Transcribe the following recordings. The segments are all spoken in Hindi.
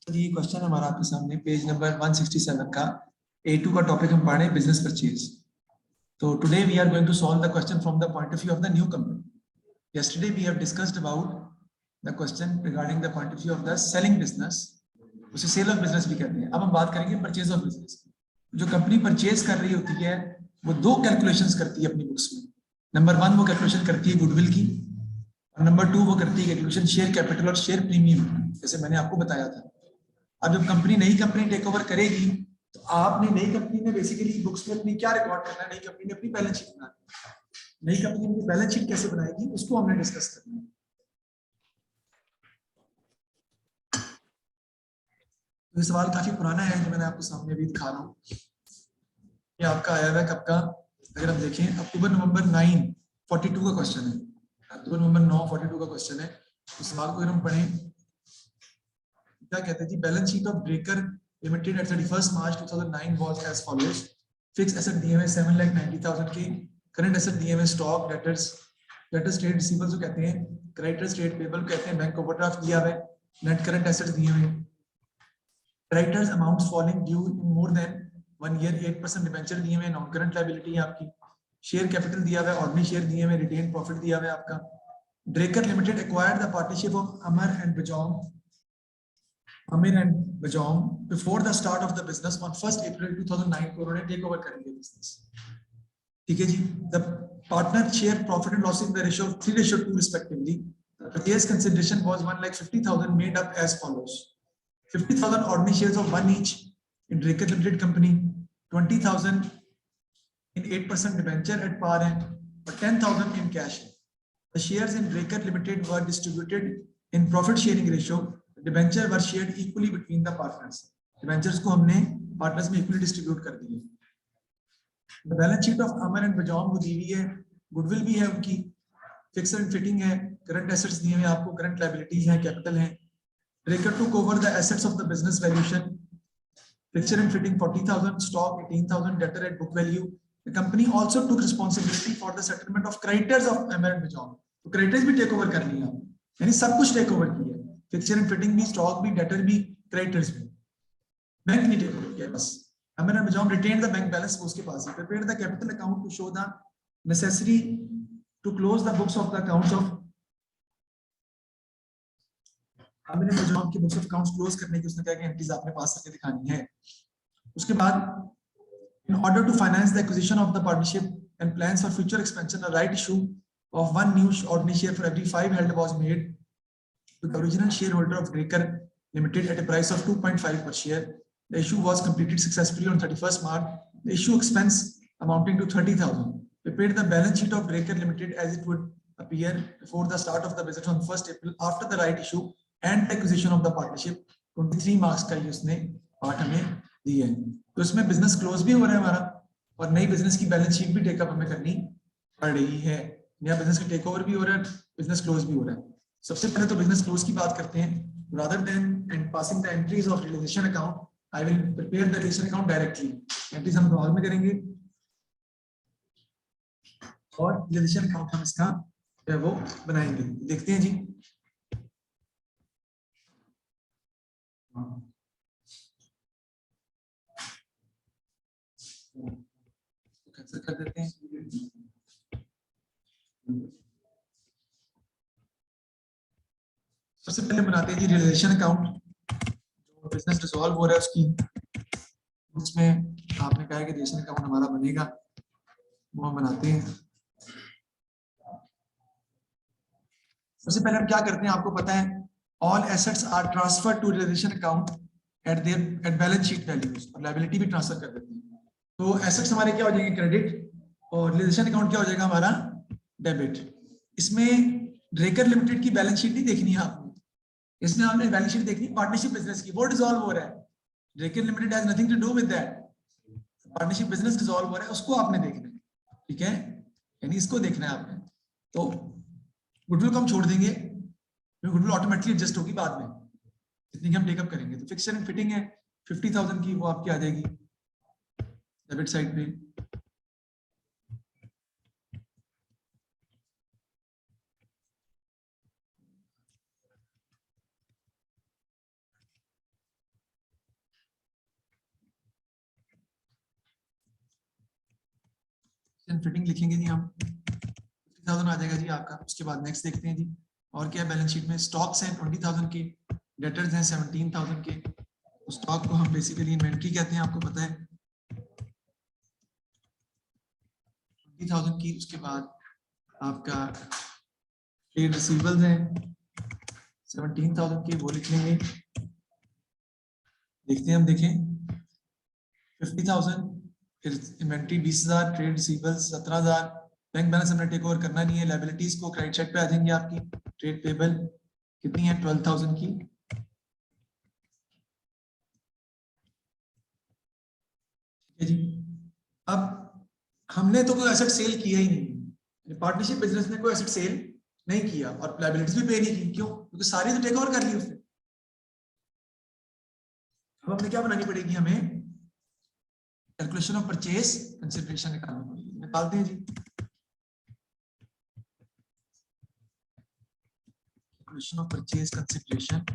तो ये क्वेश्चन हमारा आपके सामने पेज नंबर 167 का A2 का टॉपिक हम पढ़ रहे हैं बिजनेस परचेज। तो today we are going to solve the question from the point of view of the new company. Yesterday we have discussed about the question regarding the point of view of the selling business, उसे सेल ऑफ बिजनेस भी कहते हैं। अब हम बात करेंगे परचेज ऑफ बिजनेस। जो कंपनी परचेज कर रही होती है वो दो कैलकुलेशंस करती है अपनी बुक्स में। नंबर 1 वो कैलकुलेशन करती है गुडविल की, और नंबर 2 वो करती है कैलकुलेशन शेयर कैपिटल और शेयर प्रीमियम, जैसे मैंने आपको बताया था। अब जब नई कंपनी टेक ओवर करेगी तो आपने नई कंपनी में बेसिकली बुक्स में अपनी क्या रिकॉर्ड करना है। नई कंपनी ने अपनी बैलेंस शीट बनानी है। नई कंपनी अपनी बैलेंस शीट कैसे बनाएगी उसको हमने डिस्कस करना है। तो ये सवाल काफी पुराना है जो मैंने आपको सामने अभी दिखा रहा हूँ। ये आपका आया हुआ है कब का, अगर हम देखें अक्टूबर नवंबर 9 42 का क्वेश्चन है। अक्टूबर नवंबर 9 42 का क्वेश्चन है। इस सवाल को अगर हम पढ़ें क्या कहते हैं जी, balance sheet of Breaker Limited at 31 March 2009 was as follows. Fix asset दिए हुए 7,90,000 की, करंट एसेट दिए हुए स्टॉक, डेटर्स ट्रेड रिसीवेबल्स जो कहते हैं, क्रेडिटर्स ट्रेड पेबल कहते हैं, बैंक ओवरड्राफ्ट दिया हुआ है, नेट करंट एसेट्स दिए हुए हैं, क्रेडिटर्स अमाउंट्स फॉलिंग ड्यू इन मोर देन 1 ईयर, 8% डिबेंचर दिए हुए, नॉन करंट लायबिलिटी है आपकी, शेयर कैपिटल दिया हुआ है, ऑर्डिनरी शेयर दिए हुए, रिटेन प्रॉफिट दिया हुआ है आपका। Drekar Limited acquired the partnership of Amar and Bajaum before the start of the business on 1st April 2009 को उन्होंने टेक ओवर कर लिया बिजनेस। ठीक है जी। The partner share profit and loss in the ratio of 3:2 respectively. The purchase consideration was 1,50,000 made up as follows: 50,000 ordinary shares of 1 each in Draker Limited Company, 20,000 in 8% debenture at par है, और 10,000 in cash है। The shares in Draker Limited were distributed in profit sharing ratio. Debenture were shared equally between the partners. Debentures को हमने पार्टनर्स में इक्वली डिस्ट्रीब्यूट कर दिए। The balance sheet of Amar and Bajaum को दी हुई है, गुडविल भी है उनकी, फिक्स्ड एंड फिटिंग है, करंट एसेट्स दिए हुए आपको, करंट लायबिलिटीज है, कैपिटल है। Drekar took over the assets of the business valuation, fixed and fitting 40,000, stock 18,000, debtor at book value. The company also took responsibility for the settlement of creditors of Amar and Bajaum. तो क्रेडिटर्स भी टेक ओवर कर लिया, यानी सब कुछ टेक ओवर किया, फिक्चर एंड फिटिंग भी, स्टॉक भी, डेटर भी, क्रेडिटर्स भी। बैंक नहीं टेक ओवर किया बस। Amar and Bajaum retain the bank balance, उसके पास ही। Prepared the capital account to show the necessary to close the books of the accounts of Amar and Bajaum की बुक्स ऑफ अकाउंट्स क्लोज करने की उसने क्या क्या एंट्रीज आपने पास करके दिखानी है। उसके बाद in order to finance the acquisition of the partnership and plans for future expansion, a right issue of 1 new ordinary share for every 5 held was made to the original shareholder of Draker Limited at a price of 2.5 per share. The issue was completed successfully on 31st March. The issue expense amounting to 30,000. Prepared the balance sheet of Draker Limited as it would appear before the start of the business on 1st April after the right issue and the acquisition of the partnership. 23 marks का ये उसने पार्ट हमें दिया है। तो इसमें बिजनेस क्लोज भी हो रहा है हमारा, और नई बिजनेस की बैलेंस शीट भी टेकअप हमें करनी पड़ रही है। नया बिजनेस का टेक ओवर भी हो रहा है, बिजनेस क्लोज भी हो रहा है। सबसे पहले तो बिजनेस क्लोज की बात करते हैं। Rather than and passing the entries of realization account, I will prepare the realization account directly. Entries हम बाद में करेंगे और रियलाइजेशन अकाउंट हम इसका जो है वो बनाएंगे। देखते हैं जी। कैंसिल कर देते हैं। सबसे पहले बनाते हैं जी रियलाइजेशन अकाउंट। जो बिजनेस डिसॉल्व हो रहा है उसकी उसमें आपने कहा है कि रियलाइजेशन अकाउंट हमारा बनेगा, वो हम बनाते हैं। सबसे पहले हम क्या करते हैं आपको पता है, all assets are transfer to realization account at their at balance sheet values, और लायबिलिटी भी ट्रांसफर कर देते हैं। तो एसेट्स हमारे क्या हो जाएंगे, क्रेडिट, और रियलाइजेशन अकाउंट क्या हो जाएगा हमारा, डेबिट। इसमें ड्रेकर लिमिटेड की बैलेंस शीट नहीं देखनी है आपने, इसमें आपने बैलेंस शीट देखनी है पार्टनरशिप बिजनेस की, वो डिसॉल्व हो रहा है। Drekar limited has nothing to do with that. Partnership business dissolve हो रहा है, उसको आपने देखना है, ठीक है, यानी इसको देखना है आपने। तो गुडविल को हम छोड़ देंगे, गुडविल ऑटोमेटिकली एडजस्ट होगी बाद में जितनी हम टेकअप करेंगे। तो फिक्सर एंड फिटिंग है 50,000 की, वो आपकी आ जाएगी डेबिट साइड पे। फिटिंग लिखेंगे जी हम, 50,000 आ जाएगा जी आपका। उसके बाद नेक्स्ट देखते हैं जी और क्या है बैलेंस शीट में। स्टॉक्स हैं 20,000 के, डेटर्स हैं 17,000 के। स्टॉक को हम बेसिकली इन्वेंट्री कहते हैं, आपको पता है, 20,000 की। उसके बाद आपका ट्रेड रिसीवेबल्स हैं 17,000 के, वो लिख लेंगे। देखते हैं हम, देखें 50,000, फिर inventory 20,000, trade receivables 17,000। Bank balance हमने टेक ओवर करना नहीं है। लायबिलिटीज को क्रेडिट साइड पे आ जाएंगी आपकी। ट्रेड पेबल कितनी है 12,000 की। ठीक है जी। अब हमने तो कोई एसेट सेल किया ही नहीं, पार्टनरशिप बिजनेस ने कोई एसेट सेल नहीं किया और लायबिलिटीज भी पे नहीं की। क्यों? क्योंकि सारी तो टेक ओवर कर ली उसने। अब हमने क्या बनानी पड़ेगी, हमें कैलकुलेशन ऑफ परचेज कंसिडरेशन निकालनी पड़ेगी। निकालते हैं जी। Calculation of purchase consideration.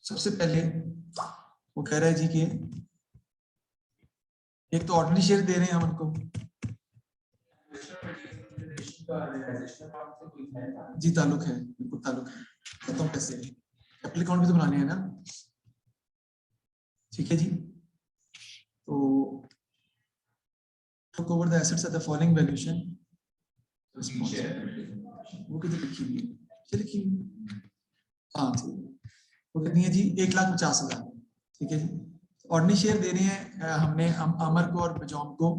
सबसे पहले वो कह रहा है जी कि एक तो ऑर्डिनरी शेयर दे रहे हैं हम उनको जी, ताल्लुक है, बिल्कुल ताल्लुक है। बताओ कैसे, कैपिटल अकाउंट भी तो बनाने हैं ना। ठीक है जी। तो took over the assets at the following valuation। वो कितनी लिखी हुई है, लिखी हुई, हाँ ठीक है। वो कितनी है जी 1,50,000। ठीक है जी। ऑर्डिनरी शेयर दे रहे हैं हमने अमर को और बजॉम को।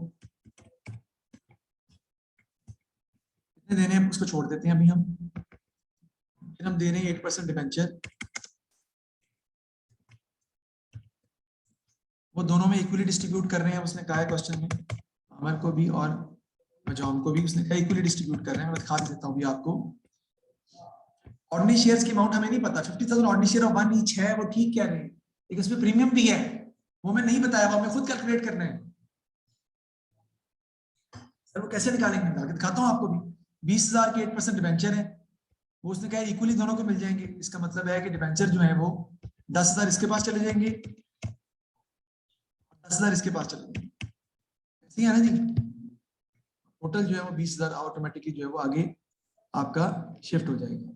कितने देने हैं उसको छोड़ देते हैं अभी हम। फिर हम दे रहे हैं 8% डिबेंचर। वो दोनों में इक्वली डिस्ट्रीब्यूट कर रहे हैं, उसने कहा है क्वेश्चन में। अमर को भी और बजॉम को भी उसने कहा इक्वली डिस्ट्रीब्यूट कर रहे हैं। मैं दिखा देता हूँ भी आपको। ऑर्डिनरी शेयर्स की अमाउंट हमें नहीं पता, 50,000 ऑर्डिनरी शेयर ऑफ 1 ईच है, वो ठीक कह रहे हैं, लेकिन उसमें प्रीमियम भी है, वो हमें नहीं बताया, वो हमें खुद कैलकुलेट करना है। सर वो कैसे निकालेंगे, निकाल के दिखाता हूँ आपको भी। 20,000 के 8% डिबेंचर है, वो उसने कहा इक्वली दोनों को मिल जाएंगे। इसका मतलब है कि डिबेंचर जो है वो 10,000 इसके पास चले जाएंगे, 10,000 इसके पास चले जाएंगे। ऐसे ही है ना जी। टोटल जो है वो 20,000 ऑटोमेटिकली जो है वो आगे आपका शिफ्ट हो जाएगा।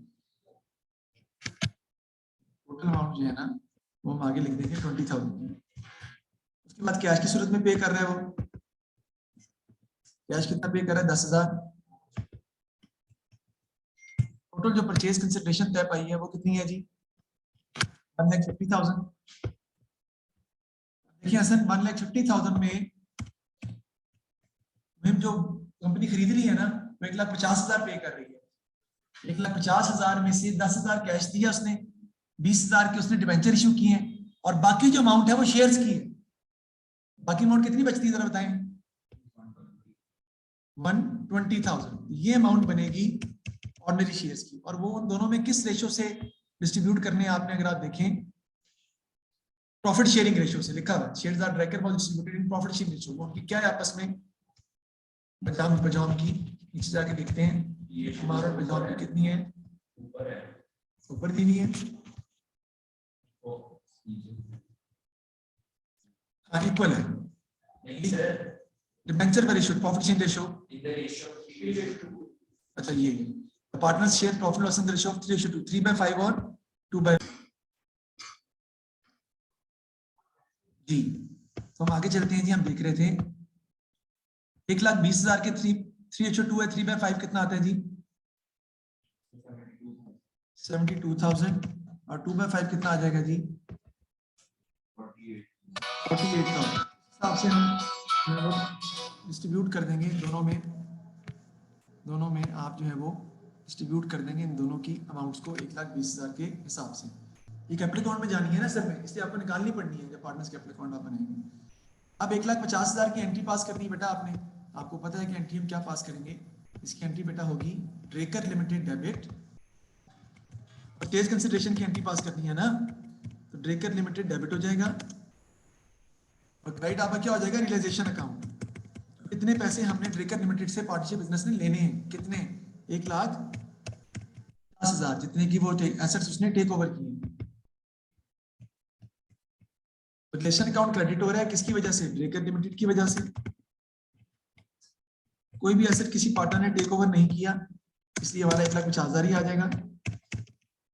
टोटल अमाउंट जो है ना वो हम आगे लिख देंगे 20,000। उसके बाद कैश की सूरत में पे कर रहे हैं वो। कैश कितना पे कर रहा है 10,000। टोटल जो परचेज कंसिडरेशन तय पाई है वो कितनी है जी 1,50,000। देखिए हसन 1,50,000 में हम जो कंपनी खरीद रही है ना वो 1,50,000 पे कर रही है। 1,50,000 में से 10,000 कैश दिया उसने, 20,000 के उसने डिबेंचर इशू किए हैं और बाकी जो अमाउंट है वो शेयर्स की है। बाकी अमाउंट कितनी बचती है जरा बताएं। 120,000 ये अमाउंट बनेगी ऑर्डिनरी शेयर्स की। और वो उन दोनों में किस रेशो से डिस्ट्रीब्यूट करने हैं आपने, अगर आप देखें प्रॉफिट शेयरिंग रेशियो से लिखा हुआ, shares are directly distributed in profit sharing ratio. वो उनकी क्या है आपस में, बजाम बजाम की। नीचे जाके देखते हैं ये हमारा बजाम की कितनी है, ऊपर दी हुई है, हाँ इक्वल है। डिबेंचर का रेशियो प्रॉफिट शेयरिंग रेशियो, अच्छा ये partners share profit loss ratio 3:2, 3/5 और 2/, जी। तो हम आगे चलते हैं जी। हम देख रहे थे 1,20,000 के 3:2 है, 3/5 कितना आता है जी 72,000 और 2/5 कितना आ जाएगा जी 48,000। हिसाब से हम डिस्ट्रीब्यूट कर देंगे दोनों में आप जो है वो डिस्ट्रीब्यूट कर देंगे इन दोनों की अमाउंट्स को 1,20,000 के हिसाब से। ये कैपिटल अकाउंट में जानी है ना सर में, इसलिए आपको निकालनी पड़नी है जब पार्टनर्स कैपिटल अकाउंट आप बनाएंगे। अब 1,50,000 की एंट्री पास करनी है बेटा आपने। आपको पता है कि एंट्री हम क्या पास करेंगे। इसकी एंट्री बेटा होगी Drucker limited debit. Purchase consideration की एंट्री पास करनी है ना, तो ड्रेकर लिमिटेड डेबिट हो जाएगा और क्रेडिट आपका क्या हो जाएगा रियलाइजेशन अकाउंट। कितने पैसे हमने ड्रेकर लिमिटेड से पार्टनरशिप बिजनेस ने लेने हैं, कितने 1,10,000 जितने की वो एसेट्स उसने टेक ओवर किए। रिलेशन अकाउंट क्रेडिट हो रहा है किसकी वजह से? ब्रेकर लिमिटेड की वजह से। कोई भी एसेट किसी पार्टनर ने टेक ओवर नहीं किया, इसलिए हमारा 1,50,000 ही आ जाएगा।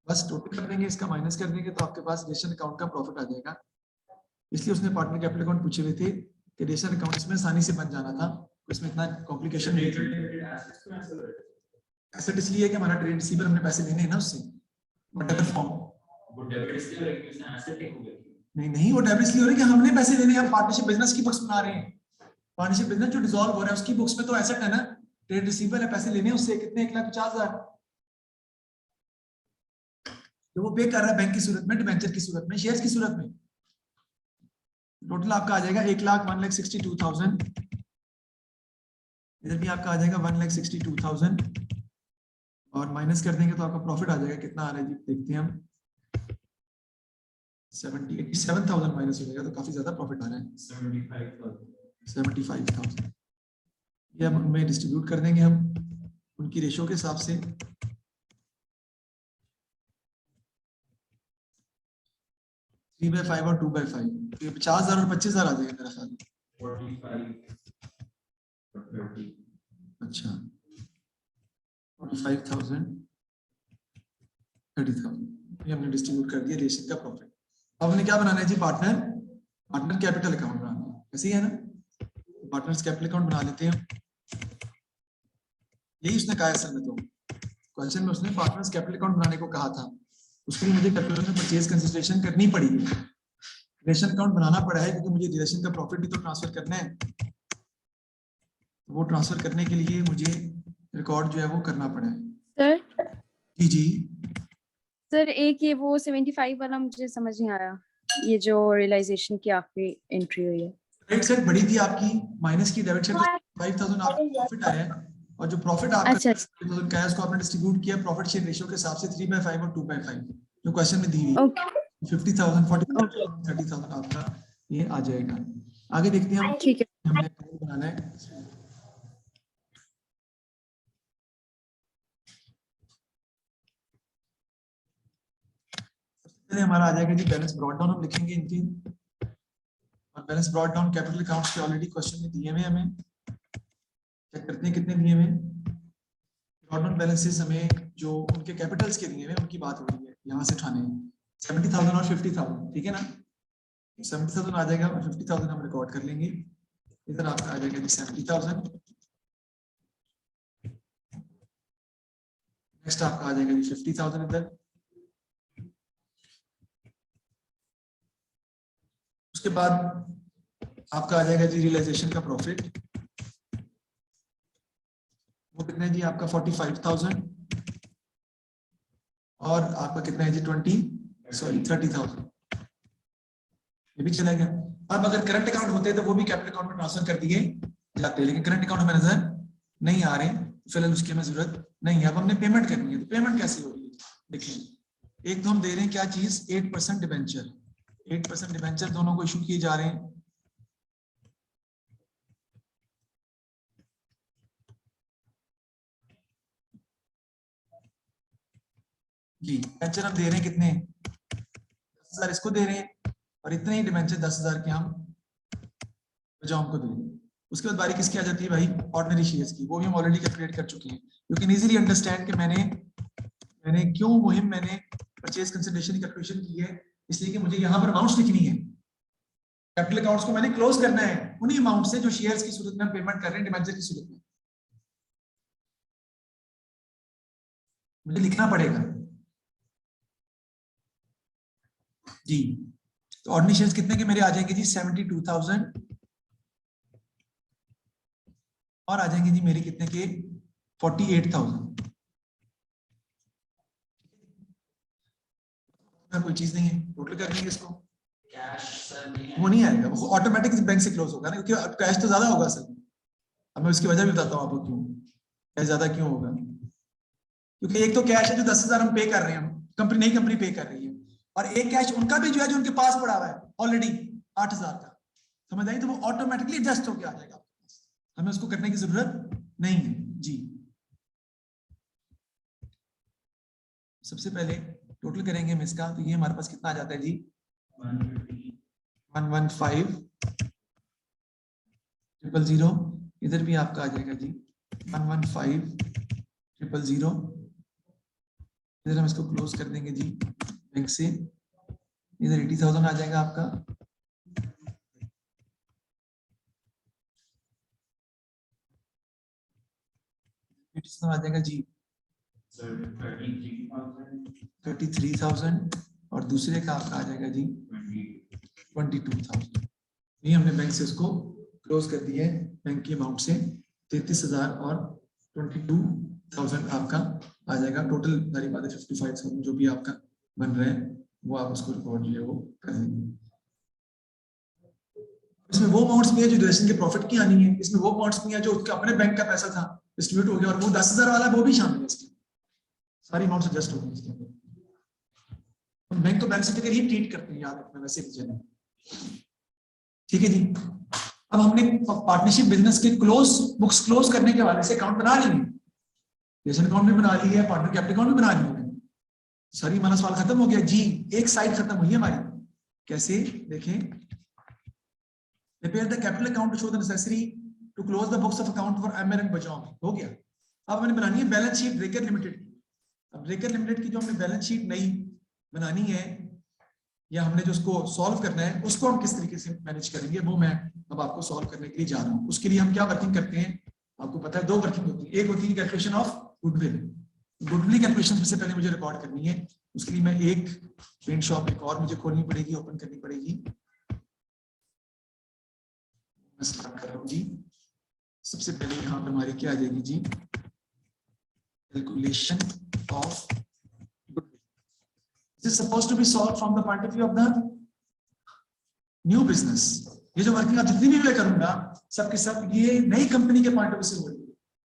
बस टोटल कर देंगे, इसका माइनस कर देंगे तो आपके पास रिलेशन अकाउंट का प्रॉफिट आ जाएगा। इसलिए उसने पार्टनर कैपिटल अकाउंट पूछे हुए थे कि रिलेशन अकाउंट इसमें आसानी से बन जाना था, इसमें इतना कॉम्प्लिकेशन नहीं थी। एसेट इसलिए है कि हमारा ट्रेड रिसीवर हमने पैसे लेने हैं ना उससे, व्हाटएवर फॉर्म। नहीं, वो डेबिट इसलिए हो रही है कि हमने पैसे लेने हैं, हम पार्टनरशिप बिजनेस की बुक्स बना रहे हैं। पार्टनरशिप बिजनेस जो डिसॉल्व हो रहा है उसकी बुक्स में तो एसेट है ना, ट्रेड रिसीवर है, पैसे लेने हैं उससे कितने? 1,50,000 तो वो पे कर रहा है बैंक की सूरत में, डिबेंचर की सूरत में, शेयर्स की सूरत में। टोटल आपका आ जाएगा 1,01,62,000। इधर भी आपका आ जाएगा 1,62,000 और माइनस कर देंगे तो आपका प्रॉफिट आ जाएगा। कितना आ रहा है जी देखते हैं हम, 87,000 माइनस हो जाएगा तो काफी ज्यादा प्रॉफिट आ रहा है। 75,000 ये हम उनमें डिस्ट्रीब्यूट कर देंगे हम उनकी रेशो के हिसाब से। 3/5 और 2/5 तो ये 50,000 और 25,000 आ जाएगा मेरा ख्याल। 45 अच्छा 45,000 30,000 ये हमने डिस्ट्रीब्यूट कर दिया रेशियो का प्रॉफिट। अब हमने क्या बनाना है जी? पार्टनर कैपिटल अकाउंट बनाना है, ऐसे ही है ना? पार्टनर्स कैपिटल अकाउंट बना लेते हैं। यही उसने कहा है असल में, तो क्वेश्चन में उसने पार्टनर्स कैपिटल अकाउंट बनाने को कहा था, उसके लिए मुझे कैपिटल में परचेज कंसिडरेशन करनी पड़ी है। रिलेशन अकाउंट बनाना पड़ा है क्योंकि मुझे रिलेशन का प्रॉफिट भी तो ट्रांसफर करना है, वो ट्रांसफर करने के लिए मुझे रिकॉर्ड जो है वो करना पड़ा है। सर जी सर एक ये वो 75 वाला मुझे समझ नहीं आया, ये जो रियलाइजेशन की आखिरी एंट्री हुई है। क्रेडिट साइड बड़ी थी आपकी, माइनस की डेबिट साइड 5,000 आपका प्रॉफिट आया है, और जो प्रॉफिट आपका अच्छा 5,000 का है उसको आपने डिस्ट्रीब्यूट किया प्रॉफिट शेयर रेशियो के हिसाब से 3/5 और 2/5 जो क्वेश्चन में दी हुई। ओके 50,000 40,000 30,000 आपका ये आ जाएगा। आगे देखते हैं हम, ठीक है। हमने बनाना है। पहले हमारा आ जाएगा जी बैलेंस ब्रॉट डाउन, हम लिखेंगे इनकी, और balance brought down capital accounts के ऑलरेडी क्वेश्चन में दिए हुए हमें, चेक करते हैं कितने दिए हुए। ब्रॉट डाउन बैलेंसेस हमें जो उनके कैपिटल्स के दिए हुए उनकी बात हो रही है, यहाँ से उठाने हैं 70,000 और 50,000, ठीक है ना? 70,000 आ जाएगा और 50,000 हम रिकॉर्ड कर लेंगे। इधर आपका आ जाएगा जी 70,000। नेक्स्ट आपका आ जाएगा जी 50,000 इधर। उसके बाद आपका आ जाएगा जी रियलाइजेशन का प्रॉफिट, वो कितना है जी आपका 45,000, और आपका कितना है जी 30,000 ये भी चला गया। अब अगर करंट अकाउंट होते तो वो भी कैपिटल अकाउंट में ट्रांसफर कर दिए जाते, लेकिन करंट अकाउंट में नजर नहीं आ रहे, फिलहाल उसकी हमें जरूरत नहीं है। अब हमने पेमेंट करनी है, तो पेमेंट कैसे हो रही है देखिए। एक तो हम दे रहे हैं क्या चीज, 8% डिबेंचर, 8% डिबेंचर दोनों को इशू किए जा रहे हैं। जी डिबेंचर हम दे रहे हैं कितने, 10,000 इसको दे रहे हैं, और इतने ही डिबेंचर 10,000 के हम बजाओं को दे रहे हैं। उसके बाद बारी किसकी आ जाती है भाई, ऑर्डिनरी शेयर्स की, वो भी हम ऑलरेडी कैलकुलेट कर चुके हैं। यू कैन इजीली अंडरस्टैंड कि मैंने क्यों मुहिम मैंने परचेज कंसिडरेशन की कैलकुलेशन की है, इसलिए कि मुझे यहाँ पर अमाउंट्स लिखनी है, कैपिटल अकाउंट्स को मैंने क्लोज करना है उन्हीं अमाउंट से जो शेयर्स की सूरत में पेमेंट कर रहे हैं डिबेंचर की सूरत में, मुझे लिखना पड़ेगा जी। तो ऑर्डिनरी शेयर्स कितने के मेरे आ जाएंगे जी 72,000, और आ जाएंगे जी मेरे कितने के 48,000। कोई चीज नहीं है, टोटल कर लेंगे इसको, वो नहीं आएगा, वो ऑटोमेटिक बैंक से क्लोज होगा ना, क्योंकि कैश तो ज्यादा होगा सर। अब मैं उसकी वजह भी बताता हूँ आपको क्यों कैश ज्यादा क्यों होगा। क्योंकि एक तो कैश है जो 10,000 हम पे कर रहे हैं, कंपनी नई कंपनी पे कर रही है, और एक कैश उनका भी जो है जो उनके पास पड़ा हुआ है ऑलरेडी 8,000 का, समझ आई? तो वो ऑटोमेटिकली एडजस्ट होकर आ जाएगा आपके पास, हमें उसको करने की जरूरत नहीं है जी। सबसे पहले टोटल करेंगे हम इसका, तो ये हमारे पास कितना आ जाता है जी 115,000,000, इधर भी आपका आ जाएगा जी 115,000,000, इधर हम इसको क्लोज कर देंगे जी बैंक से, इधर 80,000 आ जाएगा आपका, आ जाएगा जी 33,000, और दूसरे का आपका आ जाएगा जी 22,000। ये हमने बैंक से इसको क्लोज कर दिया है, बैंक की अमाउंट से 33,000 और 22,000 आपका आ जाएगा, टोटल सारी बातें 55,000 जो भी आपका बन रहा है वो आप उसको रिकॉर्ड जो है वो कर देंगे। इसमें वो अमाउंट्स भी है जो ड्यूरेशन के प्रॉफिट की आनी है, इसमें वो अमाउंट्स भी है जो उसके अपने बैंक का पैसा था डिस्ट्रीब्यूट हो गया, और वो 10,000 वाला वो भी शामिल है इसके, सारी अमाउंट्स एडजस्ट हो गई इसके अंदर। हम बैंक को बैंक से ही ट्रीट करते हैं, याद रखना वैसे भी, ठीक है जी। अब हमने पार्टनरशिप बिजनेस के बुक्स क्लोज करने के हवाले से अकाउंट बना लिए, लेसन अकाउंट भी बना लिया है, पार्टनर कैपिटल अकाउंट भी बना लिया है, सारी हमारा सवाल खत्म हो गया जी। एक साइड खत्म हुई है हमारी, कैसे देखें, prepare the capital account to show the necessary to close the books of account for MR and Bajaj, हो गया। अब हमने बनानी है बैलेंस शीट ब्रेकर लिमिटेड की। अब ब्रेकर लिमिटेड की जो हमने बैलेंस शीट नई बनानी है या हमने जो उसको सॉल्व करना है, उसको हम किस तरीके से मैनेज करेंगे वो मैं अब आपको सॉल्व करने के लिए जा रहा हूं। उसके लिए हम क्या वर्किंग करते हैं, आपको पता है दो वर्किंग होती है, एक होती है calculation of goodwill. Goodwill calculation से पहले मुझे रिकॉर्ड करनी है, उसके लिए मैं एक पेंट शॉप एक और मुझे खोलनी पड़ेगी, ओपन करनी पड़ेगी। मैं स्टार्ट कर रहा हूं जी। सबसे पहले यहाँ पर हमारी क्या आ जाएगी जी, calculation of goodwill. This is supposed to be solved from the point of view of the new business. ये जो वर्किंग आप जितनी भी मैं करूंगा सबके सब ये नई कंपनी के पॉइंट ऑफ व्यू से हो रही है,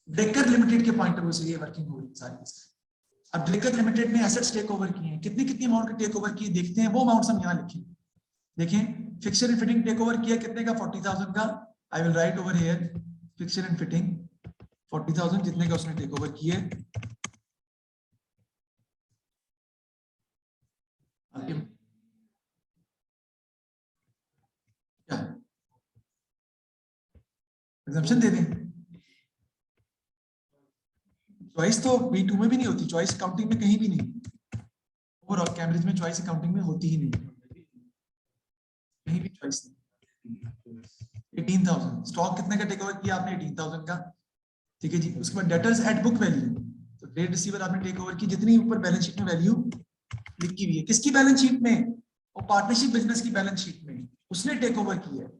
ब्रेकर लिमिटेड के पॉइंट ऑफ व्यू से ये वर्किंग हो रही है सारी। अब ब्रेकर लिमिटेड ने एसेट्स टेक ओवर किए हैं, कितनी कितनी अमाउंट के टेक ओवर किए देखते हैं, वो अमाउंट्स हम यहाँ लिखें। देखें fixture and fitting take over किया कितने का, 40,000 का। I will write over here fixture and fitting 40,000 जितने का उसने टेक ओवर किए। क्या एग्जम्पशन दे दें, चॉइस तो B2 में भी नहीं होती, चॉइस अकाउंटिंग में कहीं भी नहीं, ओवरऑल कैम्ब्रिज में चॉइस अकाउंटिंग में होती ही नहीं, कहीं भी चॉइस नहीं। 18,000 स्टॉक कितने का टेक ओवर किया आपने, 18,000 का, ठीक है जी। उसके बाद डेटर्स एट बुक वैल्यू, तो डेट रिसीवर आपने टेक ओवर की जितनी ऊपर बैलेंस शीट में वैल्यू लिखी हुई है, किसकी बैलेंस शीट में, और पार्टनरशिप बिजनेस की बैलेंस शीट में उसने टेक ओवर किया है।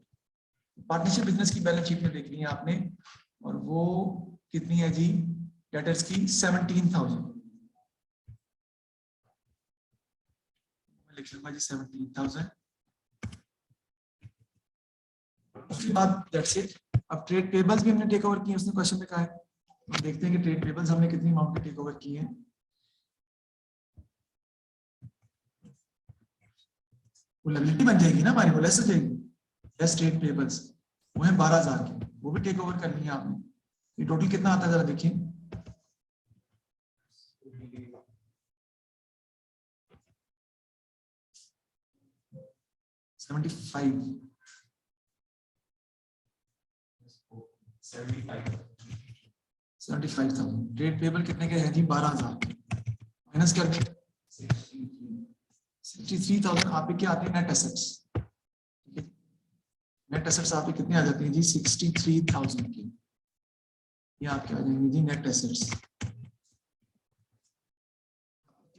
पार्टनरशिप बिजनेस की बैलेंस शीट में देखनी है आपने, और वो कितनी है जी, डेटर्स की 17,000 लिख लूंगा जी 17,000। उसके बाद दैट्स इट। अब ट्रेड पेबल्स भी हमने टेक ओवर किए, उसने क्वेश्चन में कहा है, हम देखते हैं कि ट्रेड पेबल्स हमने कितनी अमाउंट के टेक ओवर किए हैं। वो लायबिलिटी बन जाएगी ना हमारी, वो लेस हो जाएगी, लेस ट्रेड पेबल्स, वो है 12,000 की, वो भी टेक ओवर करनी है आपने। ये टोटल कितना आता है जरा देखिए, 75,000। ट्रेड पेबल कितने के हैं जी, 12,000 माइनस करके 63,000 आप क्या आते हैं नेट एसेट्स, ठीक है। नेट एसेट्स आप कितने आ जाते हैं जी, 63,000 की, ये आपके आ जाएंगे जी नेट एसेट्स।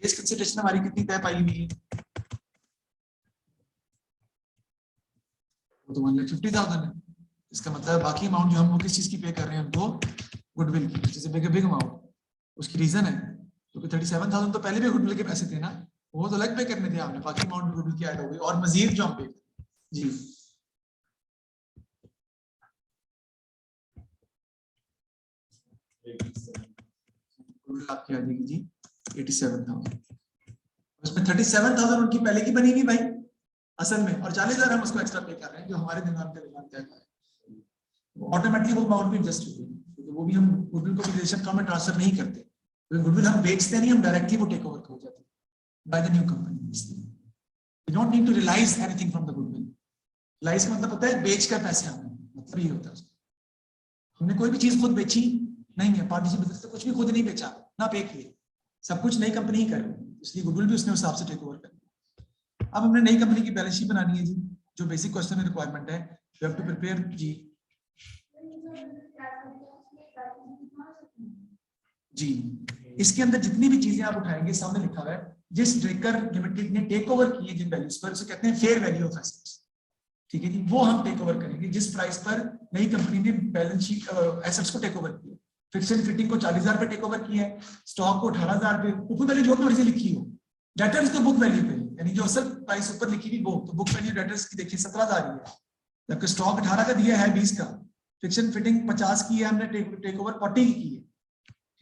केस कंसिडरेशन हमारी कितनी तय पाई हुई है, वो तो 1,50,000 है। इसका मतलब बाकी अमाउंट जो हम किस चीज की पे कर रहे हैं उनको, गुडविल की, जैसे बिग अमाउंट। उसकी रीजन है क्योंकि 37,000 तो पहले भी गुडविल के पैसे थे ना, वो तो अलग पे करने थे आपने, बाकी अमाउंट गुडविल की ऐड हो गई और मजीद जो हम पे जी। गुडविल आपकी आ जाएगी जी 87,000, उसमें 37,000 उनकी पहले की बनी हुई भाई असल में, और 40,000 हम उसको एक्स्ट्रा पे कर रहे हैं जो हमारे दिमाग पे तय है, ऑटोमेटिकली वो अमाउंट भी एडजस्ट हो गई, क्योंकि वो भी हम गुडविल को विदेशी अकाउंट में ट्रांसफर नहीं करते, तो गुडविल हम बेचते नहीं, हम डायरेक्टली वो टेक ओवर हो जाती है by the new company. We don't need to realise anything from the goodwill, लाइस का मतलब होता है बेच कर पैसे आने, मतलब ये होता है उसका। हमने कोई भी चीज खुद बेची नहीं है, पार्टनरशिप बिजनेस में कुछ भी खुद नहीं बेचा ना पे किए, सब कुछ नई कंपनी ही कर रही है, इसलिए गुडविल भी उसने उस हिसाब से टेक ओवर कर। अब हमने नई कंपनी की बैलेंस शीट बनानी है जी, जो बेसिक क्वेश्चन में रिक्वायरमेंट है, यू हैव टू प्रिपेयर जी। जी, इसके अंदर जितनी भी चीजें आप उठाएंगे सामने लिखा हुआ है, जिस ड्रेकर लिमिटेड ने टेक ओवर किए जिन वैल्यूज पर, उसे कहते हैं फेयर वैल्यू ऑफ एसेट्स। ठीक है जी, वो हम टेक ओवर करेंगे जिस प्राइस पर नई कंपनी ने बैलेंस शीट एसेट्स को टेक ओवर किया। फिक्स एंड फिटिंग को 40,000 पे टेक ओवर किया है, स्टॉक को 18,000 पे, ऊपर वाली जो मर्जी लिखी हो, डेटर्स तो बुक वैल्यू पे, यानी जो असल प्राइस ऊपर लिखी हुई वो तो बुक वैल्यू डेटर्स की देखिए 17,000 ही है, जबकि स्टॉक 18 का दिया है 20 का, फिक्स एंड फिटिंग 50 की है, हमने टेक ओवर 40 की है।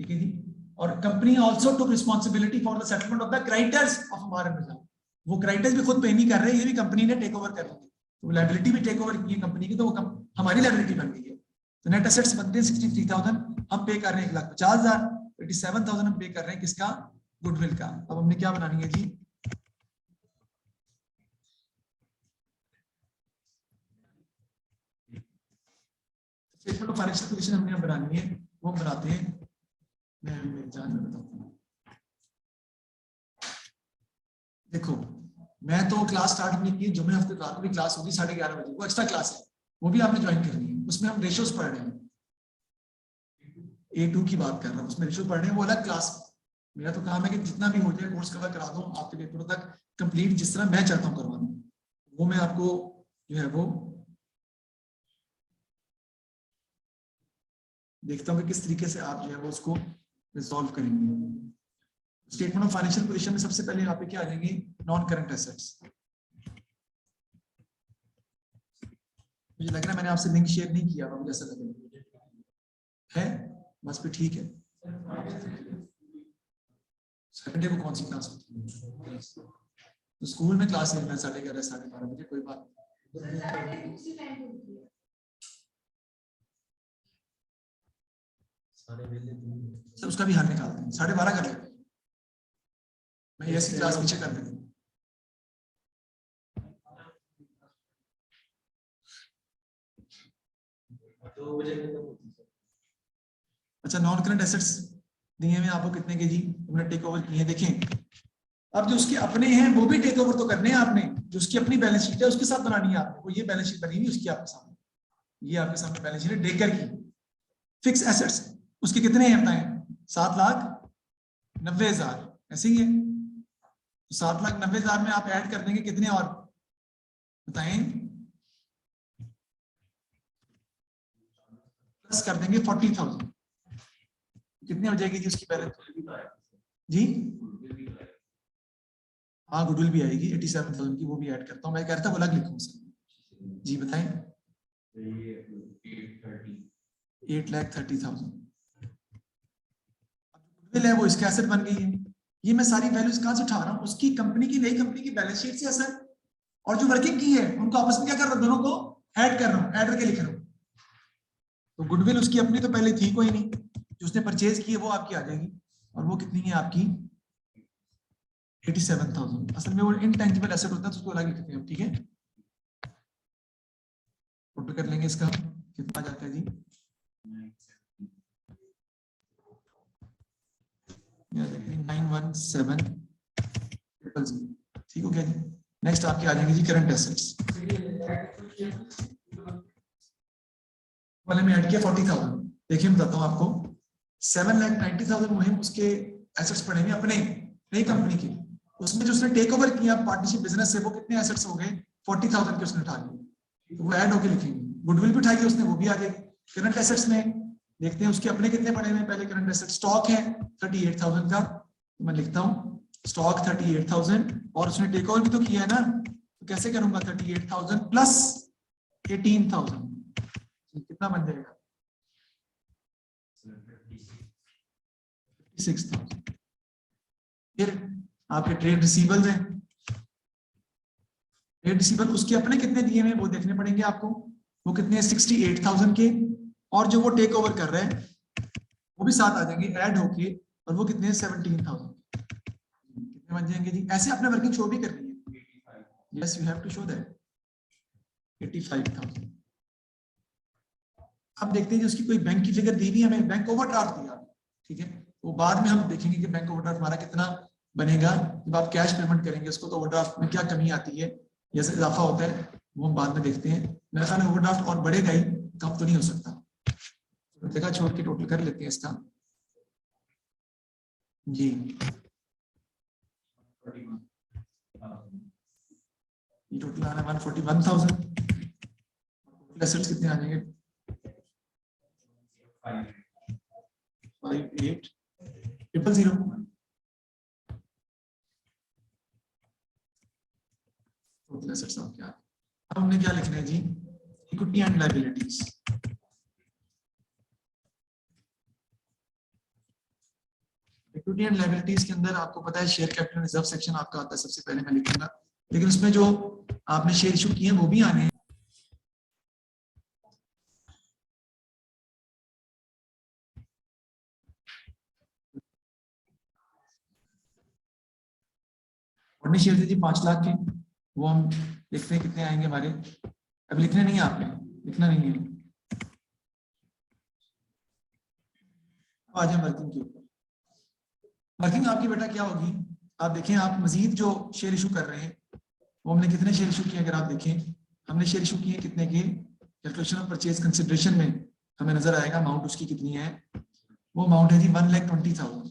ठीक है जी, और company also took responsibility for the settlement of the creditors of हमारे मिजाज, वो क्रेडिटर्स भी खुद पे नहीं कर रहे, ये भी कंपनी ने टेक ओवर कर ली, तो लायबिलिटी भी टेक ओवर की है कंपनी की, तो वो हमारी लायबिलिटी बन गई है। तो नेट एसेट्स बनते हैं 63,000, हम पे कर रहे हैं 1,50,000, 87,000 हम पे कर रहे हैं किसका, गुडविल का। अब हमने क्या बनानी है जी, स्टेटमेंट ऑफ फाइनेंशियल पोजीशन हमने बनानी है, वो बनाते हैं, मैं अभी मेरी जान में बताता हूँ। देखो, मैं तो क्लास स्टार्ट नहीं की, जुम्मे हफ्ते रात में क्लास होगी 11:30 बजे, वो एक्स्ट्रा क्लास है, वो भी आपने ज्वाइन करनी है, उसमें हम रेशियोज पढ़ रहे हैं, A2 की बात कर रहा हूँ, उसमें रेशियो पढ़ रहे हैं, वो अलग क्लास। मेरा तो काम है कि जितना भी हो जाए कोर्स कवर करा दूं आपके पेपरों तक कंप्लीट, जिस तरह मैं चाहता हूँ करवा दूं, वो मैं आपको जो है वो देखता हूँ कि किस तरीके से आप जो है वो उसको रिजॉल्व करेंगे। स्टेटमेंट ऑफ फाइनेंशियल पोजीशन में सबसे पहले यहाँ पे क्या आ जाएंगे, नॉन करंट एसेट्स। मुझे लग रहा है मैंने आपसे लिंक शेयर नहीं किया, मुझे ऐसा लग रहा है, बस फिर ठीक है। सैटरडे को कौन सी क्लास होती है, तो स्कूल में क्लास लेना 11:30 12:30 बजे, कोई बात नहीं। सर उसका भी हल निकालते हैं, 12:30 कर लेते हैं, मैं ऐसी क्लास पीछे कर देता हूँ। अच्छा, नॉन करंट एसेट्स दिए हुए आपको कितने के जी, हमने टेक ओवर किए हैं, देखें अब जो उसके अपने हैं वो भी टेक ओवर तो करने हैं आपने, जो उसकी अपनी बैलेंस शीट है उसके साथ बनानी है आपको, वो ये बैलेंस शीट बनी हुई उसकी आपके सामने, ये आपके सामने बैलेंस शीट है ड्रेकर की। फिक्स एसेट्स उसके कितने हैं बताएं, 7,90,000 ऐसे ही है, तो 7,90,000 में आप ऐड कर देंगे कितने और बताएं, प्लस कर देंगे 40,000, कितनी हो जाएगी जी उसकी बैलेंस जी, हाँ गुडविल भी आएगी 87,000 की, वो भी ऐड करता हूँ, मैं कहता हूँ अलग लिखूँ सर जी, बताएं 8,30,000 गुडविल है वो इसके एसेट बन गई है। ये मैं सारी वैल्यूज कहां से उठा रहा हूँ, उसकी कंपनी की, नई कंपनी की बैलेंस शीट से असर, और जो वर्किंग की है उनको आपस में क्या कर रहा हूँ, दोनों को ऐड कर रहा हूँ, ऐड करके लिख रहा हूँ। तो गुडविल उसकी अपनी तो पहले थी कोई नहीं, जो उसने परचेज की है वो आपकी आ जाएगी, और वो कितनी है आपकी 87,000। असल में वो इनटेंजिबल एसेट होता है तो उसको अलग लिखते हैं हम, ठीक है, फोटो कर लेंगे इसका, कितना जाता है जी 91700, ठीक हो गया जी। नेक्स्ट आपकी आ जाएंगे जी करंट एसेट्स वाले में ऐड किया 40,000। देखिए बताता हूँ आपको, 7,90,000 मुहिम उसके एसेट्स पड़े हैं अपने नई कंपनी के, उसमें जो उसने टेक ओवर किया पार्टनरशिप बिजनेस से, वो कितने एसेट्स हो गए 40,000 के उसने उठा लिए, तो वो ऐड होके लिखेंगे। गुडविल भी उठाई उसने, वो भी आ जाएगी। करंट एसेट्स में देखते हैं उसके अपने कितने पड़े हुए हैं, पहले करंट एसेट स्टॉक है 38,000 का, तो मैं लिखता हूँ स्टॉक 38,000, और उसने टेक ओवर भी तो किया है ना, तो कैसे करूंगा 38,000 प्लस 18,000, कितना बन जाएगा 56,000। फिर आपके ट्रेड रिसीवेबल्स हैं, ट्रेड रिसीवेबल उसके अपने कितने दिए हुए वो देखने पड़ेंगे आपको, वो कितने हैं 68,000 के, और जो वो टेक ओवर कर रहे हैं वो भी साथ आ जाएंगे ऐड होके, और वो कितने हैं 17,000, कितने बन जाएंगे जी। ऐसे अपने वर्किंग शो भी करनी है, yes you have to show that. 85,000। अब देखते हैं कि उसकी कोई बैंक की फिगर दी हुई है, हमें बैंक ओवरड्राफ्ट दिया, ठीक है, वो बाद में हम देखेंगे कि बैंक ओवरड्राफ्ट हमारा कितना बनेगा जब आप कैश पेमेंट करेंगे उसको, तो ओवरड्राफ्ट में क्या कमी आती है या इजाफा होता है वो हम बाद में देखते हैं। मेरे ख्याल में ओवरड्राफ्ट और बढ़ेगा ही, कम तो नहीं हो सकता। जगह छोड़ के टोटल कर लेते हैं इसका जी। ये टोटल आना 141,000। टोटल एसेट्स कितने आ जाएंगे? 58,000। टोटल एसेट्स आप क्या, अब हमने क्या लिखना है जी? Equity and liabilities. Equity and liabilities के अंदर आपको पता है शेयर कैपिटल रिजर्व सेक्शन आपका आता है, सबसे पहले मैं लिखूंगा, लेकिन उसमें जो आपने शेयर इशू किए हैं वो भी आने हैं। और शेयर जी 5 लाख के, वो हम देखते हैं कितने आएंगे हमारे। अब लिखने नहीं है आपने, लिखना नहीं है। आ जाए वर्किंग के ऊपर। वर्किंग आपकी बेटा क्या होगी, आप देखें, आप मजीद जो शेयर इशू कर रहे हैं वो हमने कितने शेयर इशू किए, अगर आप देखें हमने शेयर इशू किए कितने के, कैलकुलेशन ऑफ परचेज कंसिडरेशन में हमें नजर आएगा अमाउंट उसकी कितनी है, वो अमाउंट है जी 1,20,000।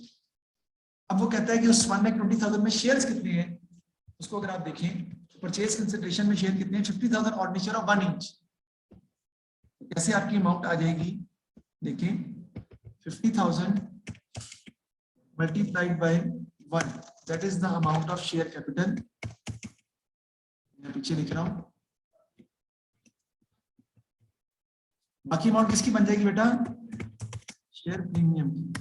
अब वो कहता है कि उस 1,20,000 में शेयर्स कितने हैं, उसको अगर आप देखें तो परचेज कंसिडरेशन में शेयर कितने हैं, 50,000 ऑर्डिनरी शेयर ऑफ 1 इंच। कैसे आपकी अमाउंट आ जाएगी, देखें 50,000 multiplied by 1, that is the amount of share capital। मैं पीछे लिख रहा हूं, बाकी अमाउंट किसकी बन जाएगी बेटा, शेयर प्रीमियम की।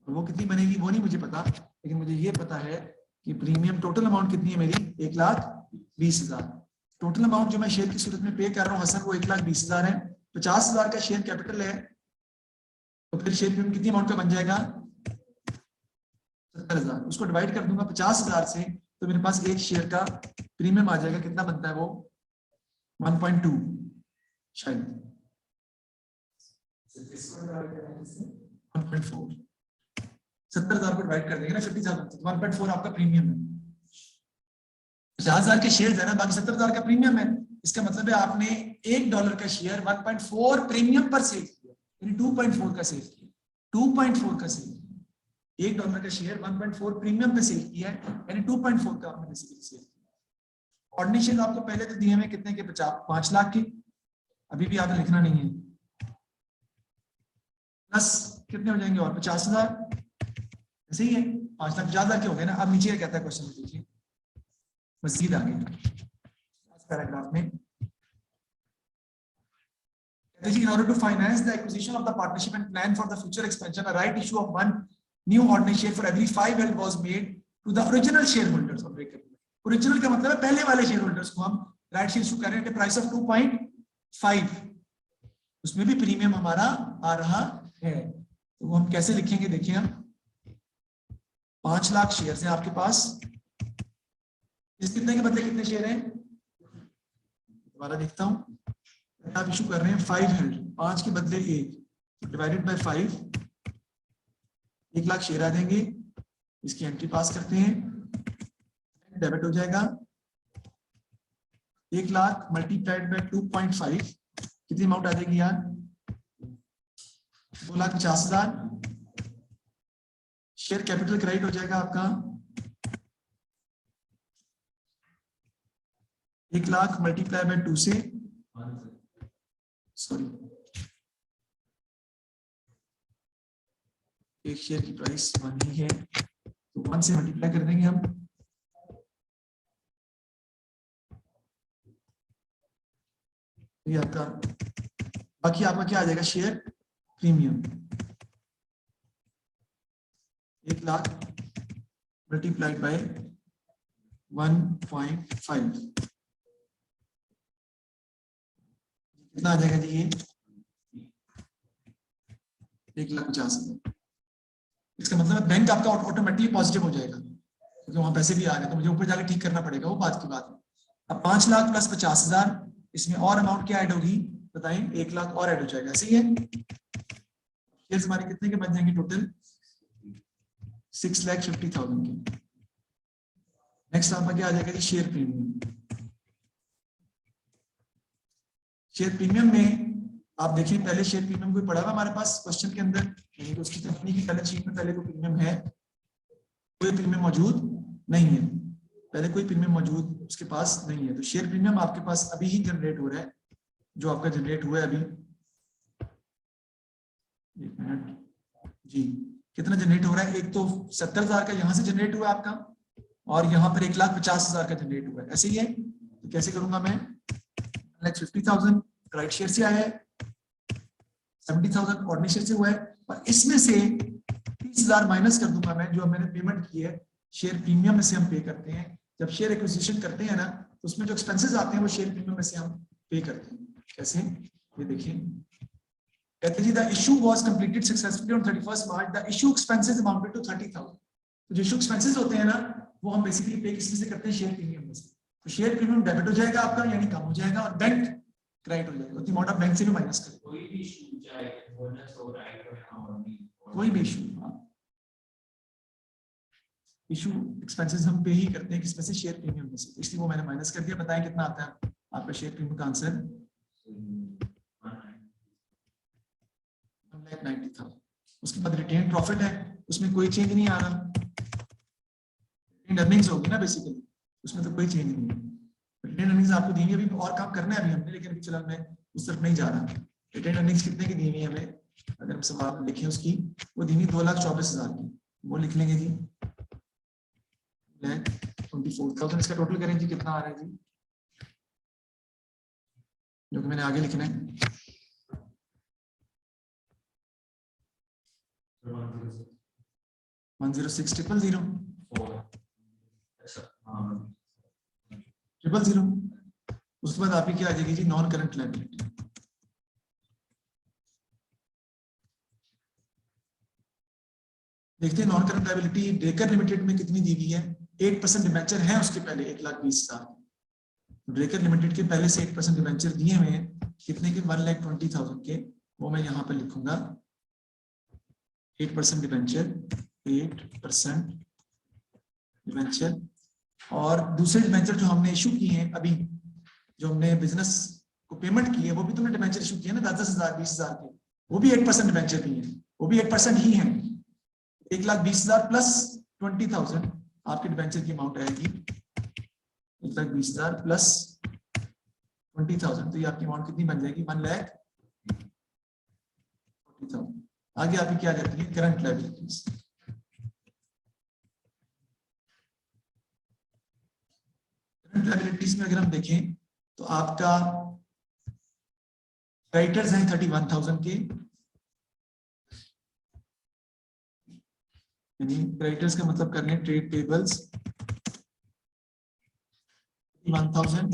और वो कितनी बनेगी वो नहीं मुझे पता, लेकिन मुझे ये पता है कि प्रीमियम टोटल अमाउंट कितनी है मेरी, 1,20,000। टोटल अमाउंट जो मैं शेयर की सूरत में पे कर रहा हूँ हसन, वो 1,20,000 है। 50,000 का शेयर कैपिटल है, तो फिर शेयर प्रीमियम कितनी अमाउंट का बन जाएगा, 70,000। उसको डिवाइड कर दूंगा 50,000 से, तो मेरे पास एक शेयर का प्रीमियम आ जाएगा, कितना बनता है वो 1.2 शायद 1.4। 70,000 को डिवाइड कर देंगे ना 50,000 से, 1.4 आपका प्रीमियम है। 50,000 के शेयर है ना, बाकी 70,000 का प्रीमियम है। इसका मतलब है आपने $1 का शेयर 1.4 प्रीमियम पर सेल किया, यानी 2.4 का सेल किया, 2.4 का सेल किया। $1 का शेयर 1.4 प्रीमियम पे सेल किया है, यानी 2.4 का आपने बेसिकली सेल किया। ऑर्डिनरी शेयर आपको पहले तो दिए हुए कितने के, 5 लाख के, अभी भी आपने लिखना नहीं है, प्लस कितने हो जाएंगे और 50,000, ऐसे ही है 5,50,000 के हो गए ना। अब नीचे कहता है क्वेश्चन में, देखिए मजीद आगे पैराग्राफ में, in order to finance the acquisition of the partnership and plan for the future expansion, a right issue of 1 new ordinary share for every 5 held was made to the original shareholders of Breaker। Original का मतलब है पहले वाले शेयर होल्डर्स को हम राइट शेयर इशू कर रहे हैं, प्राइस ऑफ 2.5, उसमें भी प्रीमियम हमारा आ रहा है। तो वो हम कैसे लिखेंगे, देखिए हम 5 लाख शेयर हैं आपके पास, इस कितने के बदले कितने शेयर हैं, दोबारा देखता हूं, आप इशू कर रहे हैं 5 हेल्ड, 5 के बदले 1, डिवाइडेड बाय 5, 1 लाख शेयर आ जाएंगे। इसकी एंट्री पास करते हैं, डेबिट हो जाएगा। 1 लाख मल्टीप्लाइड बाय 2.5 कितनी अमाउंट आ जाएगी यार, 2,50,000। शेयर कैपिटल क्रेडिट हो जाएगा आपका 1 लाख मल्टीप्लाई बाय 2 से, सॉरी, एक शेयर की प्राइस 1 ही है, तो 1 से मल्टीप्लाई कर देंगे हम, ये आपका, बाकी आपका क्या आ जाएगा, share premium 1 lakh multiplied by 1.5 कितना आ जाएगा जी, ये 1,50,000। इसका मतलब बैंक आपका ऑटोमेटिकली पॉजिटिव हो जाएगा, क्योंकि वहां पैसे भी आ रहे हैं, तो मुझे ऊपर जाके ठीक करना पड़ेगा, वो बात की बात है। अब 5 लाख प्लस 50,000, इसमें और अमाउंट क्या ऐड होगी बताएं? 1 लाख और ऐड हो जाएगा, ऐसे ही है। शेयर्स हमारे कितने के बन जाएंगे टोटल? 6,50,000 के। नेक्स्ट आपका क्या आ जाएगा जी? Share premium. शेयर प्रीमियम में आप देखिए, पहले शेयर प्रीमियम कोई पड़ा हुआ हमारे पास क्वेश्चन के अंदर? नहीं, तो उसकी तकनीक की बैलेंस शीट में पहले कोई प्रीमियम है? कोई प्रीमियम मौजूद नहीं है, पहले कोई प्रीमियम मौजूद उसके पास नहीं है। तो शेयर प्रीमियम आपके पास अभी ही जनरेट हो रहा है, जो आपका जनरेट हुआ है अभी। एक मिनट जी, कितना जनरेट हो रहा है? एक तो 70,000 का यहाँ से जनरेट हुआ आपका, और यहाँ पर 1,50,000 का जनरेट हुआ है, ऐसे ही है। तो कैसे करूंगा मैं? 1,50,000 राइट शेयर से आया है, 70,000 ऑर्डिनरी शेयर से हुआ है, और इसमें से 30,000 माइनस कर दूंगा मैं, जो मैंने पेमेंट की है शेयर प्रीमियम में से हम पे करते हैं। जब शेयर एक्विजिशन करते हैं ना, तो उसमें जो एक्सपेंसेस आते हैं वो शेयर प्रीमियम में से हम पे करते हैं। कैसे? ये देखिए, कहते हैं जी the issue was completed successfully on 31 March, the issue expenses amounted to 30,000। तो जो इशू एक्सपेंसेस होते हैं ना, वो हम बेसिकली पे किसमें से करते हैं? शेयर प्रीमियम में से। तो शेयर प्रीमियम डेबिट हो जाएगा आपका, यानी कम हो जाएगा, और बैंक क्रेडिट हो जाएगा। उतनी अमाउंट आप बैंक से भी माइनस करें। कोई भी इशू चाहे बोनस हो, राइट हो, और नहीं कोई भी इशू, इशू एक्सपेंसेस हम पे ही करते हैं किसमें से? शेयर प्रीमियम में से। इसलिए वो मैंने माइनस कर दिया। बताएं कितना आता है आपका शेयर प्रीमियम का आंसर? 1,90,000। उसके बाद रिटेन प्रॉफिट है, उसमें कोई चेंज नहीं आ रहा। रिटेन अर्निंग्स होगी ना बेसिकली, उसमें तो कोई चेंज नहीं है। रिटेन अर्निंग्स आपको दी हुई, अभी और काम करना है अभी हमने, लेकिन अभी फिलहाल मैं उस तरफ नहीं जा रहा। रिटेन अर्निंग्स कितने की दी हुई है हमें? अगर हम सवाल लिखें उसकी, वो दी हुई 2,24,000 की, वो लिख लेंगे जी। 24,000 इसका टोटल करें जी, कितना आ रहा है जी? जो कि मैंने आगे लिखना है, 106,000 000। उसके बाद आपकी क्या आ जाएगी जी? Non current liability. देखते हैं non current liability Drucker limited में कितनी दी हुई है। 8% डिबेंचर है उसके पहले 1,20,000। ड्रेकर लिमिटेड के पहले से 8% डिबेंचर दिए हुए हैं, कितने के? 1,20,000 के। वो मैं यहाँ पर लिखूंगा 8% डिबेंचर, 8% डिबेंचर। और दूसरे डिबेंचर जो हमने इशू किए हैं अभी, जो हमने बिजनेस को पेमेंट की है, वो भी तुमने डिबेंचर इशू किए ना 10,000 20,000 के, वो भी 8% डिबेंचर दिए हैं, वो भी 8% ही है। 1,20,000 प्लस 20,000 आपके डिबेंचर की अमाउंट आएगी। 1,20,000 प्लस 20,000, तो ये आपकी अमाउंट कितनी बन जाएगी? 1,40,000। आगे आपकी क्या जाती है? Current liabilities. करंट लायबिलिटीज में अगर हम देखें तो आपका क्रेडिटर्स हैं 31,000 के, यानी क्रेडिटर्स का मतलब करने ट्रेड पेबल्स 1,000,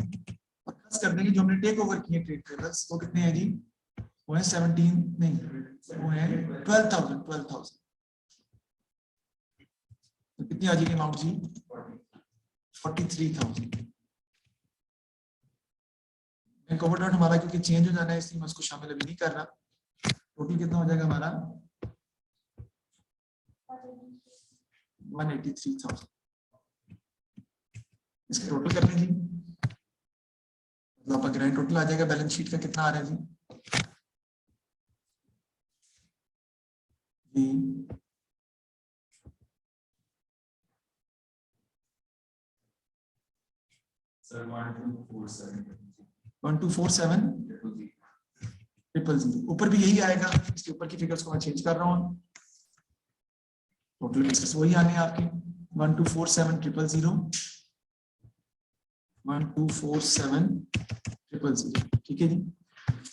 और प्लस कर देंगे जो हमने टेक ओवर किए ट्रेड पेबल्स, वो कितने हैं जी? वो है 17 नहीं, वो है 12,000। तो कितनी आ जाएगी अमाउंट जी? 43,000। बैंक ओवरड्राफ्ट हमारा क्योंकि चेंज हो जाना है, इसलिए मैं उसको शामिल अभी नहीं कर रहा। टोटल कितना हो जाएगा हमारा? 183,000। इसका टोटल कर लीजिए, मतलब आपका ग्रैंड टोटल आ जाएगा बैलेंस शीट का। कितना आ रहा है जी? सर 1247,000,000। ऊपर भी यही आएगा, इसके ऊपर की फिगर्स को मैं चेंज कर रहा हूँ। टोटल फिगर्स वही आने हैं आपके 1247,000,000 1247,000,000। ठीक है जी।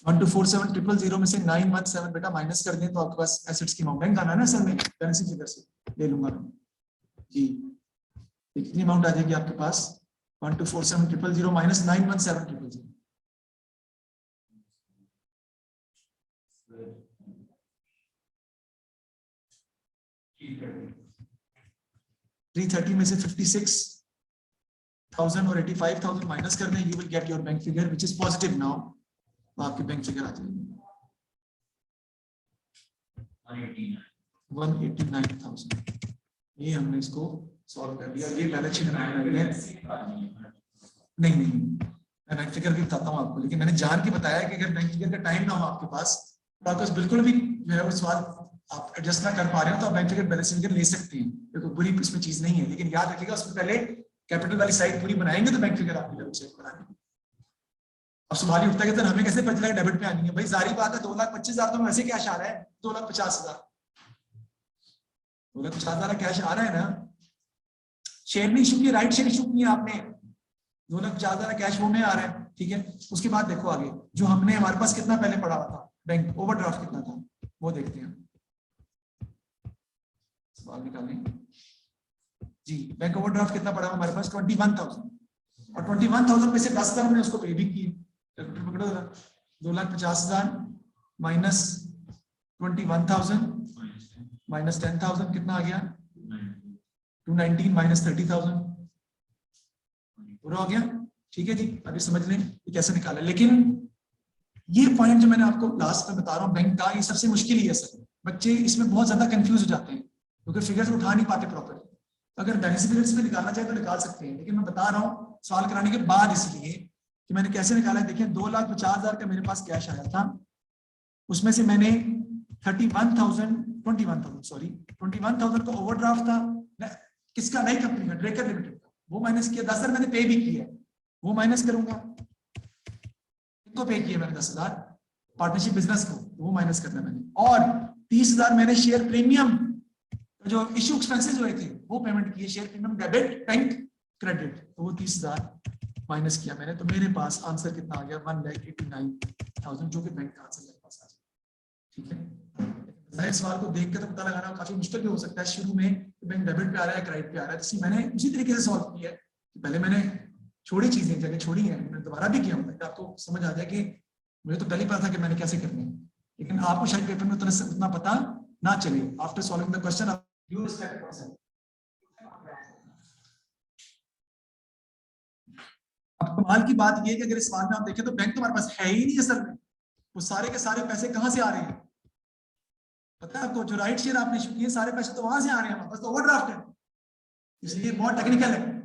1247,000,000 में से 917 बेटा माइनस कर दें तो आपके पास एसेट्स की अमाउंट, बैंक आना है ना सर, में करेंसी फिगर से ले लूंगा मैं जी। कितनी अमाउंट आ जाएगी आपके पास? 1247,000,000 माइनस 917,000,000। 330 में से 56 1000 और 85,000 माइनस कर दें, you will get your bank figure which is positive now. तो आपकी बैंक फिगर आ जाएगी 189,000। ये हमने इसको सॉल्व कर दिया। ये बैलेंस शीट बनाई है। नहीं मैं बैंक फिगर भी बताता हूँ आपको, लेकिन मैंने जान के बताया कि अगर बैंक फिगर का टाइम ना हो आपके पास, तो आपके पास बिल्कुल भी जो है वो सवाल आप एडजस्ट ना कर पा रहे हो, तो आप बैंक फिगर बैलेंस फिगर ले सकते हैं। देखो बुरी इसमें चीज नहीं है, लेकिन याद रखिएगा उसमें पहले कैपिटल वाली साइड पूरी बनाएंगे तो बैंक फिगर आपकी चेक कराएंगे। अब सवाल ही उठता है कि सर हमें कैसे पता चलेगा डेबिट पे आनी है? भाई जारी बात है 2,25,000 तो वैसे कैश आ रहा है, 2,50,000 2,50,000 कैश आ रहा है ना। शेयर नहीं इशू किया, राइट शेयर इशू किया आपने, 2,50,000 कैश वो में आ रहा है, ठीक है। उसके बाद देखो आगे जो हमने हमारे पास कितना पहले पड़ा हुआ था, बैंक ओवरड्राफ्ट कितना था वो देखते हैं। सवाल निकालें जी, बैंक ओवरड्राफ्ट कितना पड़ा हमारे पास 21,000, और 21,000 में से 10,000 हमने उसको पे भी किए। पकड़ो 2,50,000 माइनस 21,000 माइनस 10,000 कितना आ गया 219 माइनस 30,000 पूरा हो गया। ठीक है जी, अभी समझ लें ये कैसे निकाला। लेकिन ये पॉइंट जो मैंने आपको लास्ट में बता रहा हूँ बैंक का, ये सबसे मुश्किल ही है सर। बच्चे इसमें बहुत ज्यादा कंफ्यूज हो जाते हैं क्योंकि फिगर्स उठा नहीं पाते प्रॉपर। अगर बैलेंस फिगर्स में निकालना चाहे तो निकाल सकते हैं, लेकिन मैं बता रहा हूँ सवाल कराने के बाद इसलिए कि मैंने कैसे निकाला है। देखिए 2,50,000 का मेरे पास कैश आया था, उसमें से मैंने 21,000 को ओवरड्राफ्ट था किसका, नई कंपनी का, ड्रेकर लिमिटेड का, वो माइनस किया। 10,000 मैंने पे भी किया, वो माइनस करूंगा। किनको पे किया मैंने 10,000 पार्टनरशिप बिजनेस को, वो माइनस करना मैंने। और 30,000 मैंने शेयर प्रीमियम जो इश्यू एक्सपेंसेस हुए थे वो पेमेंट किए, share premium debit bank credit, तो वो 30,000 माइनस किया मैंने। तो मेरे पास आंसर कितना आ गया 1,89,000, जो कि बैंक का आंसर मेरे पास आ जाए। ठीक है, इस सवाल को देख के तो पता लगाना काफी मुश्किल भी हो सकता है शुरू में बैंक डेबिट पे आ रहा है क्रेडिट पे आ रहा है। इसलिए मैंने उसी तरीके से सॉल्व किया है कि पहले मैंने छोड़ी चीजें, जगह छोड़ी है, मैंने दोबारा भी किया होता है आपको समझ आ जाए कि मुझे तो पहले ही पता था कि मैंने कैसे करनी है, लेकिन आपको शायद पेपर में उतना पता ना चले। After solving the question you respect person. अब कमाल की बात यह है कि अगर इस सवाल में आप देखें तो बैंक तुम्हारे पास है ही नहीं असल में। वो सारे के सारे पैसे कहां से आ रहे हैं पता है आपको? जो राइट शेयर आपने इशू किए सारे पैसे तो वहां से आ रहे हैं, हमारे पास तो ओवरड्राफ्ट है, इसलिए बहुत टेक्निकल है।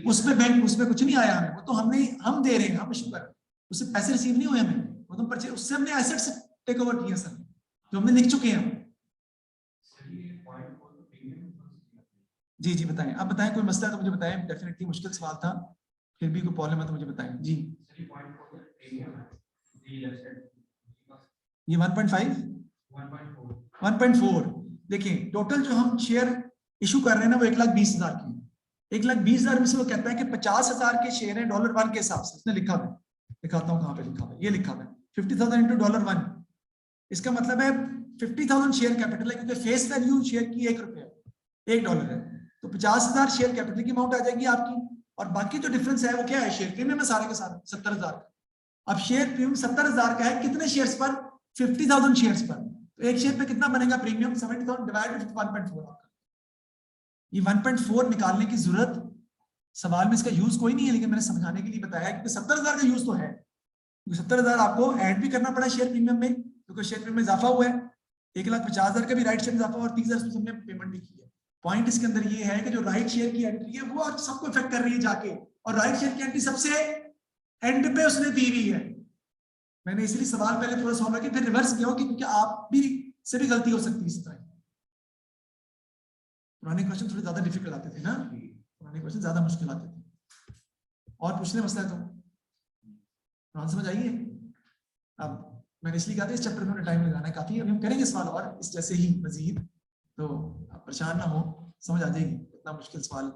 उसमें बैंक उसमें कुछ नहीं आया हमें, वो तो हम दे रहे हैं, हम इशू कर रहे हैं, उससे पैसे रिसीव नहीं हुए हमें, वो तो परचेज उससे हमने एसेट्स टेक ओवर किए सर, जो हमने लिख चुके हैं। जी बताएं, आप बताएं, कोई मसला है तो मुझे बताएं। डेफिनेटली मुश्किल सवाल था, फिर भी कोई प्रॉब्लम है तो मुझे बताएं जी। ये 1.4 देखिए टोटल जो हम शेयर इशू कर रहे हैं ना वो 1,20,000 की। 1,20,000 में से वो कहता है कि 50,000 के शेयर हैं $1 के हिसाब से, उसने लिखा है, दिखाता हूँ कहाँ पे लिखा है, ये लिखा है 50,000 इंटू $1। इसका मतलब है 50,000 शेयर कैपिटल है, क्योंकि फेस वैल्यू शेयर की $1 $1 है, तो 50,000 शेयर कैपिटल की अमाउंट आ जाएगी आपकी। और बाकी जो डिफरेंस है वो क्या है, शेयर प्रीमियम है सारे के सारे 70,000। अब शेयर प्रीमियम 70,000 का है, कितने शेयर्स पर? 50,000 शेयर्स पर। तो एक शेयर पे कितना बनेगा प्रीमियम? 70,000 डिवाइडेड विद 1.4 आपका। ये 1.4 निकालने की जरूरत सवाल में इसका यूज कोई नहीं है, लेकिन मैंने समझाने के लिए बताया कि 70,000 का यूज तो है। 70,000 आपको ऐड भी करना पड़ा शेयर प्रीमियम में, क्योंकि शेयर प्रीमियम में इजाफा हुआ है। 1,50,000 का भी राइट शेयर इजाफा और 30,000 हमने पेमेंट भी की है। पॉइंट इसके अंदर ये है कि जो राइट शेयर की एंट्री है वो सबको इफेक्ट कर रही है जाके, और राइट शेयर की एंट्री सबसे एंड पे उसने दी हुई है। मैंने इसलिए सवाल पहले थोड़ा सॉल्व किया फिर रिवर्स किया, क्योंकि आप भी से भी गलती हो सकती है इस तरह। पुराने क्वेश्चन थोड़े ज्यादा डिफिकल्ट आते थे ना, पुराने क्वेश्चन ज्यादा मुश्किल आते थे। और पूछने मसला है तो समझ आइए। अब मैंने इसलिए कहा था इस चैप्टर में टाइम लगाना है काफी, अभी हम करेंगे सवाल और इस जैसे ही मजीद, तो आप परेशान ना हो, समझ आ जाएगी, इतना मुश्किल सवाल